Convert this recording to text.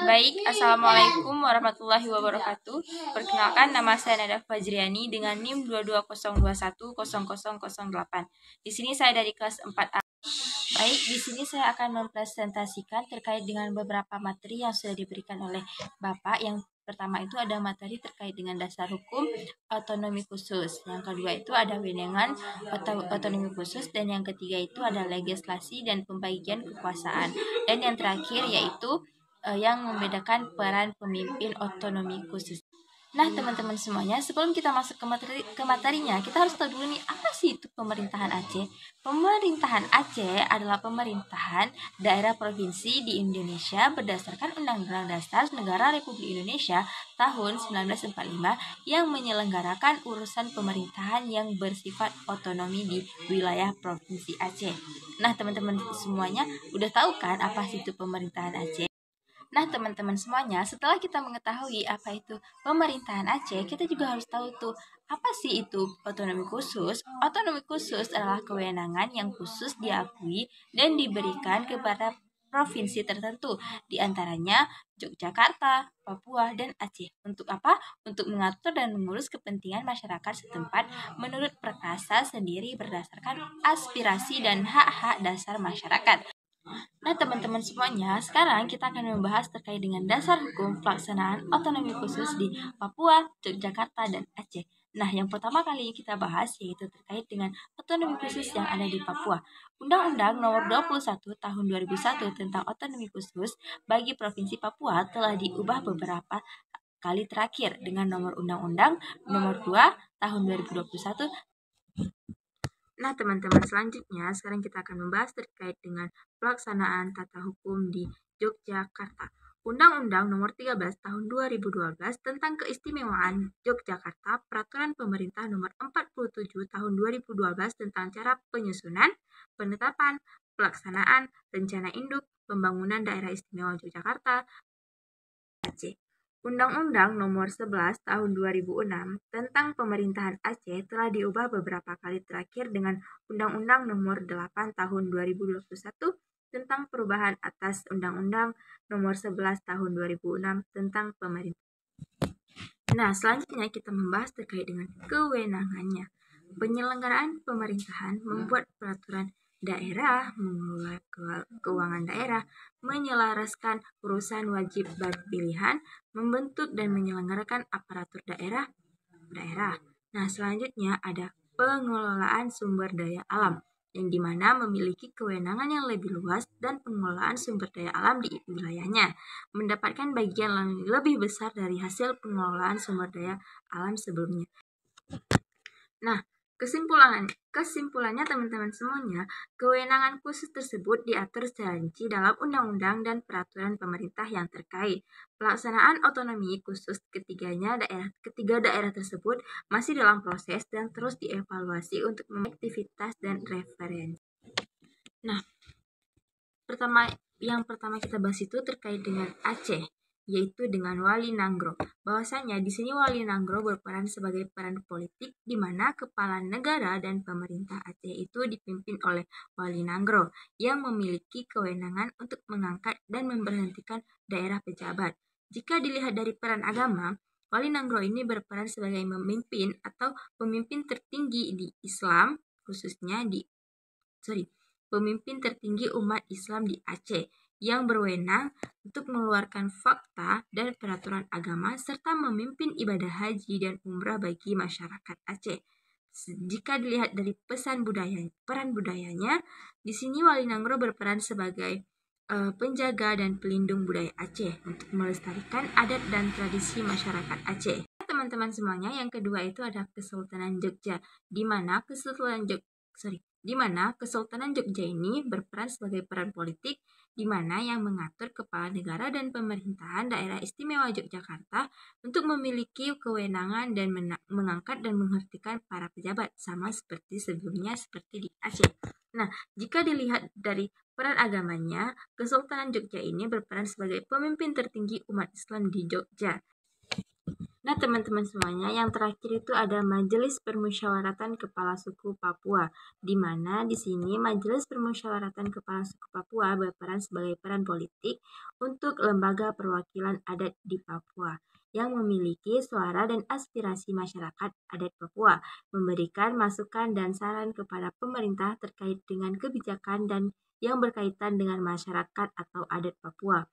Baik, Assalamualaikum warahmatullahi wabarakatuh. Perkenalkan, nama saya Nada Fajriani dengan NIM 220210008. Di sini saya dari kelas 4A. Baik, di sini saya akan mempresentasikan terkait dengan beberapa materi yang sudah diberikan oleh Bapak. Yang pertama itu ada materi terkait dengan dasar hukum otonomi khusus. Yang kedua itu ada wewenang otonomi khusus, dan yang ketiga itu ada legislasi dan pembagian kekuasaan. Dan yang terakhir yaitu yang membedakan peran pemimpin otonomi khusus. Nah, teman-teman semuanya, sebelum kita masuk ke materinya, kita harus tahu dulu nih, apa sih itu pemerintahan Aceh? Pemerintahan Aceh adalah pemerintahan daerah provinsi di Indonesia berdasarkan Undang-Undang Dasar Negara Republik Indonesia tahun 1945 yang menyelenggarakan urusan pemerintahan yang bersifat otonomi di wilayah provinsi Aceh. Nah, teman-teman semuanya udah tahu kan apa sih itu pemerintahan Aceh? Nah, teman-teman semuanya, setelah kita mengetahui apa itu pemerintahan Aceh, kita juga harus tahu tuh, apa sih itu otonomi khusus? Otonomi khusus adalah kewenangan yang khusus diakui dan diberikan kepada provinsi tertentu, di antaranya Yogyakarta, Papua, dan Aceh. Untuk apa? Untuk mengatur dan mengurus kepentingan masyarakat setempat menurut perkasa sendiri berdasarkan aspirasi dan hak-hak dasar masyarakat. Nah, teman-teman semuanya, sekarang kita akan membahas terkait dengan dasar hukum pelaksanaan otonomi khusus di Papua, Yogyakarta, dan Aceh. Nah, yang pertama kali kita bahas yaitu terkait dengan otonomi khusus yang ada di Papua. Undang-Undang Nomor 21 Tahun 2001 tentang otonomi khusus bagi Provinsi Papua telah diubah beberapa kali terakhir dengan nomor Undang-Undang Nomor 2 Tahun 2021. Nah, teman-teman, selanjutnya sekarang kita akan membahas terkait dengan pelaksanaan tata hukum di Yogyakarta. Undang-Undang Nomor 13 Tahun 2012 tentang Keistimewaan Yogyakarta, Peraturan Pemerintah Nomor 47 Tahun 2012 tentang cara penyusunan, penetapan, pelaksanaan, rencana induk, pembangunan Daerah Istimewa Yogyakarta, Aceh. Undang-Undang Nomor 11 Tahun 2006 tentang Pemerintahan Aceh telah diubah beberapa kali terakhir dengan Undang-Undang Nomor 8 Tahun 2021 tentang perubahan atas Undang-Undang Nomor 11 Tahun 2006 tentang Pemerintahan. Nah, selanjutnya kita membahas terkait dengan kewenangannya. Penyelenggaraan pemerintahan membuat peraturan daerah, mengelola keuangan daerah, menyelaraskan urusan wajib dan pilihan, membentuk dan menyelenggarakan aparatur daerah. Nah, selanjutnya ada pengelolaan sumber daya alam, yang dimana memiliki kewenangan yang lebih luas dan pengelolaan sumber daya alam di wilayahnya, mendapatkan bagian lebih besar dari hasil pengelolaan sumber daya alam sebelumnya. Nah, kesimpulannya teman-teman semuanya, kewenangan khusus tersebut diatur secara rinci dalam undang-undang dan peraturan pemerintah yang terkait. Pelaksanaan otonomi khusus ketiga daerah tersebut masih dalam proses dan terus dievaluasi untuk aktivitas dan referensi. Nah, yang pertama kita bahas itu terkait dengan Aceh, yaitu dengan Wali Nanggro. Bahwasanya di sini Wali Nanggro berperan sebagai peran politik di mana kepala negara dan pemerintah Aceh itu dipimpin oleh Wali Nanggro yang memiliki kewenangan untuk mengangkat dan memberhentikan daerah pejabat. Jika dilihat dari peran agama, Wali Nanggro ini berperan sebagai pemimpin tertinggi di Islam, khususnya pemimpin tertinggi umat Islam di Aceh, yang berwenang untuk mengeluarkan fakta dan peraturan agama serta memimpin ibadah haji dan umrah bagi masyarakat Aceh. Jika dilihat dari peran budayanya, di sini Wali Nanggro berperan sebagai penjaga dan pelindung budaya Aceh untuk melestarikan adat dan tradisi masyarakat Aceh. Teman-teman semuanya, yang kedua itu ada Kesultanan Jogja, di mana Kesultanan Jogja ini berperan sebagai peran politik di mana yang mengatur kepala negara dan pemerintahan daerah istimewa Yogyakarta untuk memiliki kewenangan dan mengangkat dan menghentikan para pejabat, sama seperti sebelumnya seperti di Aceh. Nah, jika dilihat dari peran agamanya, Kesultanan Jogja ini berperan sebagai pemimpin tertinggi umat Islam di Jogja. Nah, teman-teman semuanya, yang terakhir itu ada Majelis Permusyawaratan Kepala Suku Papua, di mana di sini Majelis Permusyawaratan Kepala Suku Papua berperan sebagai peran politik untuk lembaga perwakilan adat di Papua yang memiliki suara dan aspirasi masyarakat adat Papua, memberikan masukan dan saran kepada pemerintah terkait dengan kebijakan dan yang berkaitan dengan masyarakat atau adat Papua.